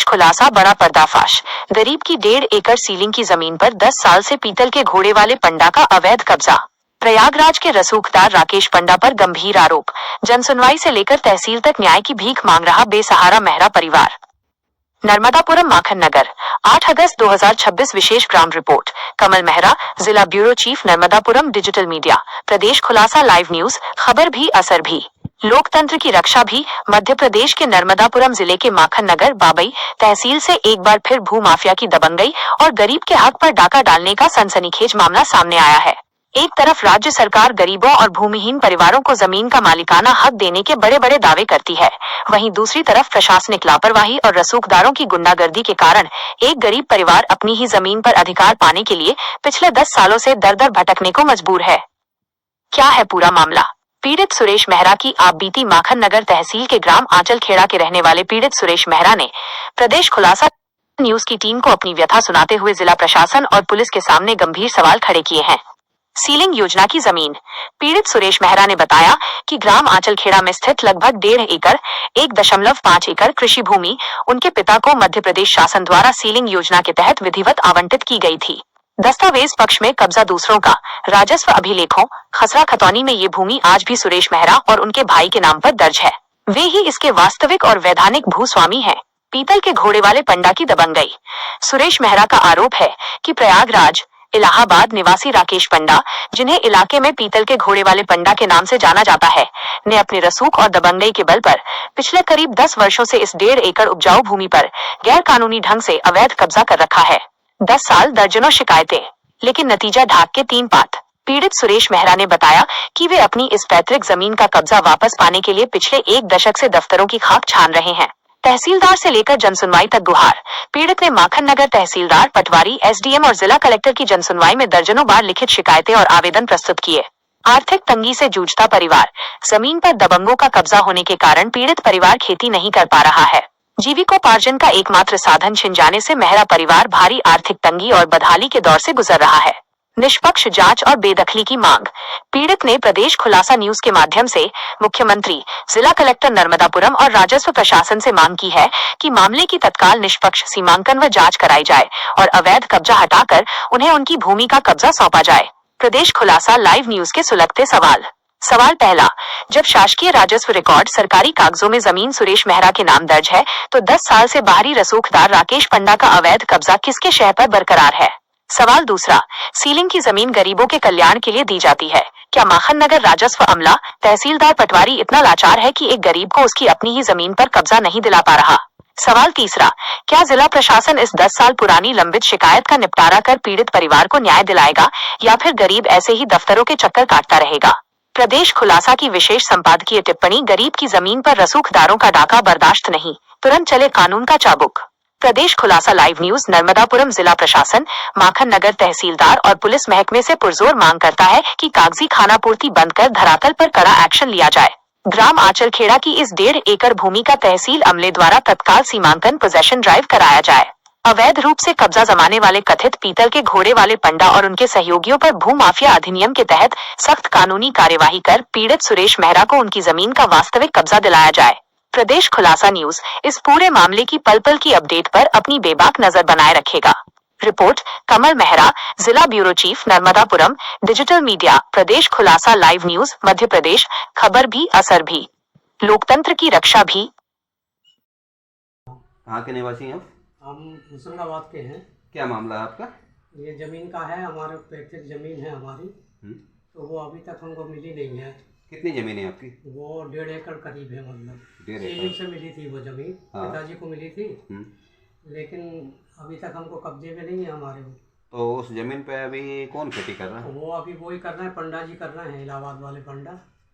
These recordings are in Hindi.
खुलासा, बड़ा पर्दाफाश। गरीब की 1.5 एकड़ सीलिंग की जमीन पर 10 साल से पीतल के घोड़े वाले पंडा का अवैध कब्जा। प्रयागराज के रसूखदार राकेश पंडा पर गंभीर आरोप। जनसुनवाई से लेकर तहसील तक न्याय की भीख मांग रहा बेसहारा मेहरा परिवार। नर्मदापुरम माखन नगर, 8 अगस्त 2026। विशेष ग्राम रिपोर्ट, कमल मेहरा, जिला bureau chief, Narmadapuram. Digital media, Pradesh Khulasa, live news, खबर भी असर भी, लोकतंत्र की रक्षा भी। मध्य प्रदेश के नर्मदापुरम जिले के माखन नगर बाबई तहसील से एक बार फिर भू माफिया की दबंगई और गरीब के हक पर डाका डालने का सनसनीखेज मामला सामने आया है। एक तरफ राज्य सरकार गरीबों और भूमिहीन परिवारों को जमीन का मालिकाना हक देने के बड़े बड़े दावे करती है, वहीं दूसरी तरफ प्रशासनिक लापरवाही और रसूखदारों की गुंडागर्दी के कारण एक गरीब परिवार अपनी ही जमीन पर अधिकार पाने के लिए पिछले 10 सालों से दर दर भटकने को मजबूर है। क्या है पूरा मामला? पीड़ित सुरेश मेहरा की आप बीती माखन नगर तहसील के ग्राम आंचलखेड़ा के रहने वाले पीड़ित सुरेश मेहरा ने प्रदेश खुलासा न्यूज की टीम को अपनी व्यथा सुनाते हुए जिला प्रशासन और पुलिस के सामने गंभीर सवाल खड़े किए हैं। सीलिंग योजना की जमीन। पीड़ित सुरेश मेहरा ने बताया कि ग्राम आंचलखेड़ा में स्थित लगभग 1.5 एकड़ 1.5 एकड़ कृषि भूमि उनके पिता को मध्य प्रदेश शासन द्वारा सीलिंग योजना के तहत विधिवत आवंटित की गई थी। दस्तावेज पक्ष में कब्जा दूसरों का। राजस्व अभिलेखों, खसरा खतौनी में ये भूमि आज भी सुरेश मेहरा और उनके भाई के नाम पर दर्ज है। वे ही इसके वास्तविक और वैधानिक भूस्वामी हैं। पीतल के घोड़े वाले पंडा की दबंगई। सुरेश मेहरा का आरोप है कि प्रयागराज, इलाहाबाद निवासी राकेश पंडा, जिन्हें इलाके में पीतल के घोड़े वाले पंडा के नाम से जाना जाता है, ने अपने रसूख और दबंगई के बल पर पिछले करीब 10 वर्षों से इस 1.5 एकड़ उपजाऊ भूमि पर गैर कानूनी ढंग से अवैध कब्जा कर रखा है। 10 साल, दर्जनों शिकायतें, लेकिन नतीजा ढाक के 3 पात। पीड़ित सुरेश मेहरा ने बताया कि वे अपनी इस पैतृक जमीन का कब्जा वापस पाने के लिए पिछले 1 दशक से दफ्तरों की खाक छान रहे हैं। तहसीलदार से लेकर जनसुनवाई तक गुहार। पीड़ित ने माखन नगर तहसीलदार, पटवारी, एसडीएम और जिला कलेक्टर की जनसुनवाई में दर्जनों बार लिखित शिकायतें और आवेदन प्रस्तुत किए। आर्थिक तंगी से जूझता परिवार। जमीन पर दबंगों का कब्जा होने के कारण पीड़ित परिवार खेती नहीं कर पा रहा है। जीविकोपार्जन का एकमात्र साधन छिन जाने से मेहरा परिवार भारी आर्थिक तंगी और बदहाली के दौर से गुजर रहा है। निष्पक्ष जांच और बेदखली की मांग। पीड़ित ने प्रदेश खुलासा न्यूज के माध्यम से मुख्यमंत्री, जिला कलेक्टर नर्मदापुरम और राजस्व प्रशासन से मांग की है कि मामले की तत्काल निष्पक्ष सीमांकन व जांच कराई जाए और अवैध कब्जा हटाकर उन्हें उनकी भूमि का कब्जा सौंपा जाए। प्रदेश खुलासा लाइव न्यूज के सुलगते सवाल। सवाल पहला, जब शासकीय राजस्व रिकॉर्ड, सरकारी कागजों में जमीन सुरेश मेहरा के नाम दर्ज है, तो 10 साल से बाहरी रसूखदार राकेश पंडा का अवैध कब्जा किसके शह पर बरकरार है? सवाल दूसरा, सीलिंग की जमीन गरीबों के कल्याण के लिए दी जाती है, क्या माखन नगर राजस्व अमला, तहसीलदार, पटवारी इतना लाचार है कि एक गरीब को उसकी अपनी ही जमीन पर कब्जा नहीं दिला पा रहा? सवाल तीसरा, क्या जिला प्रशासन इस 10 साल पुरानी लंबित शिकायत का निपटारा कर पीड़ित परिवार को न्याय दिलाएगा या फिर गरीब ऐसे ही दफ्तरों के चक्कर काटता रहेगा? प्रदेश खुलासा की विशेष संपादकीय टिप्पणी। गरीब की जमीन पर रसूखदारों का डाका बर्दाश्त नहीं, तुरंत चले कानून का चाबुक। प्रदेश खुलासा लाइव न्यूज। नर्मदापुरम जिला प्रशासन, माखन नगर तहसीलदार और पुलिस महकमे से पुरजोर मांग करता है कि कागजी खानापूर्ति बंद कर धरातल पर कड़ा एक्शन लिया जाए। ग्राम आंचलखेड़ा की इस 1.5 एकड़ भूमि का तहसील अमले द्वारा तत्काल सीमांकन, पोजेशन ड्राइव कराया जाए। अवैध रूप से कब्जा जमाने वाले कथित पीतल के घोड़े वाले पंडा और उनके सहयोगियों पर भू माफिया अधिनियम के तहत सख्त कानूनी कार्यवाही कर पीड़ित सुरेश मेहरा को उनकी जमीन का वास्तविक कब्जा दिलाया जाए। प्रदेश खुलासा न्यूज इस पूरे मामले की पल पल की अपडेट पर अपनी बेबाक नजर बनाए रखेगा। रिपोर्ट, कमल मेहरा, जिला bureau chief, Narmadapuram. Digital media, Pradesh Khulasa live news, Madhya Pradesh. खबर भी असर भी, लोकतंत्र की रक्षा भी। कहाँ के निवासी हैं आप? हम होशंगाबाद के हैं। क्या मामला है आपका? ये ज़मीन का है, हमारे पैतृक ज़मीन है हमारी, तो वो अभी तक हमको मिली नहीं है। कितनी ज़मीन है आपकी? वो 1.5 एकड़ करीब है, मतलब 1.5 सीलिंग एकड़ से मिली थी वो ज़मीन। हाँ। पिताजी को मिली थी, लेकिन अभी तक हमको कब्जे में नहीं है हमारे वो। तो उस ज़मीन पे अभी कौन खेती कर रहा है? वो अभी वही कर रहे हैं, पंडा जी कर रहे हैं, इलाहाबाद वाले पंडा।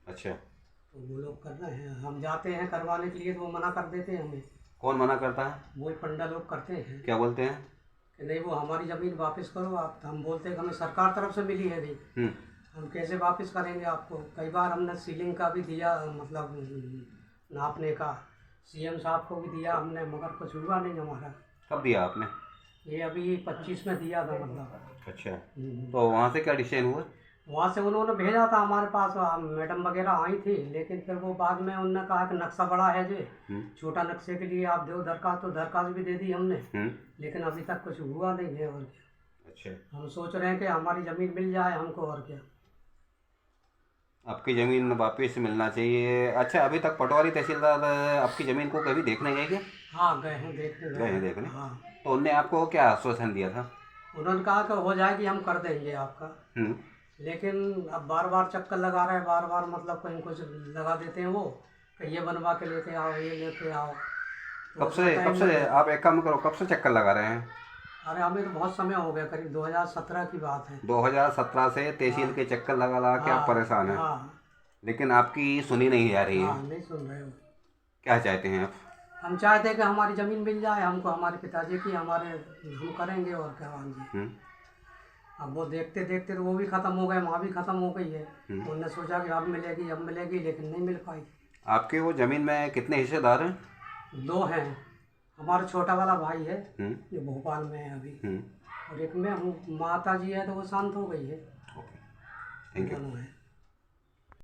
अच्छा, तो वो लोग कर रहे हैं, हम जाते हैं करवाने के लिए तो वो मना कर देते हैं हमें। कौन मना करता है? वही पंडा लोग करते हैं क्या बोलते हैं? कि नहीं, वो हमारी ज़मीन वापस करो आप। हम बोलते हैं कि हमें सरकार तरफ से मिली है नहीं, हम कैसे वापस करेंगे आपको। कई बार हमने सीलिंग का भी दिया, मतलब नापने का, सीएम साहब को भी दिया हमने, मगर कुछ हुआ नहीं हमारा। कब दिया आपने? ये अभी 25 में दिया था, मतलब। अच्छा, तो वहाँ से क्या डिसीजन हुआ? वहाँ से उन्होंने भेजा था हमारे पास, मैडम वगैरह आई थी, लेकिन फिर वो बाद में उन्होंने कहा कि नक्शा बड़ा है जी, छोटा नक्शे के लिए आप दो दरखास्त, तो दरखास्त भी दे दी हमने, लेकिन अभी तक कुछ हुआ नहीं है। और क्या, अच्छा, हम सोच रहे हैं कि हमारी ज़मीन मिल जाए हमको, और क्या। आपकी ज़मीन वापस मिलना चाहिए। अच्छा, अभी तक पटवारी तहसीलदार आपकी ज़मीन को कभी देखने गए क्या? हाँ, गए हैं देखने, गए हैं देखने। हाँ। तो उनने आपको क्या आश्वासन दिया था? उन्होंने कहा कि हो जाएगी, हम कर देंगे आपका, लेकिन अब बार बार चक्कर लगा रहे हैं, बार बार मतलब कहीं कुछ लगा देते हैं वो, कि ये बनवा के लेके आओ, ये लेके आओ। तो कब से आप एक काम करो, कब से चक्कर लगा रहे हैं? अरे हमें तो बहुत समय हो गया, करीब 2017 की बात है। 2017 से तहसील के चक्कर लगा लगा के आप परेशान हैं, हाँ, लेकिन आपकी सुनी नहीं जा रही है। हाँ, नहीं सुन रहे हो। क्या चाहते हैं आप? हम चाहते हैं कि हमारी ज़मीन मिल जाए हमको, हमारे पिताजी की, हमारे, हम करेंगे और क्या। हाँ जी। अब वो देखते देखते तो वो भी ख़त्म हो गए, माँ भी ख़त्म हो गई है। उन्होंने सोचा कि अब मिलेगी, लेकिन नहीं मिल पाई। आपके वो ज़मीन में कितने हिस्सेदार हैं? 2 हैं। हमारा छोटा वाला भाई है जो भोपाल में है अभी, और एक में हूँ, माता जी है तो वो शांत हो गई है। Okay, thank you. दोनों है।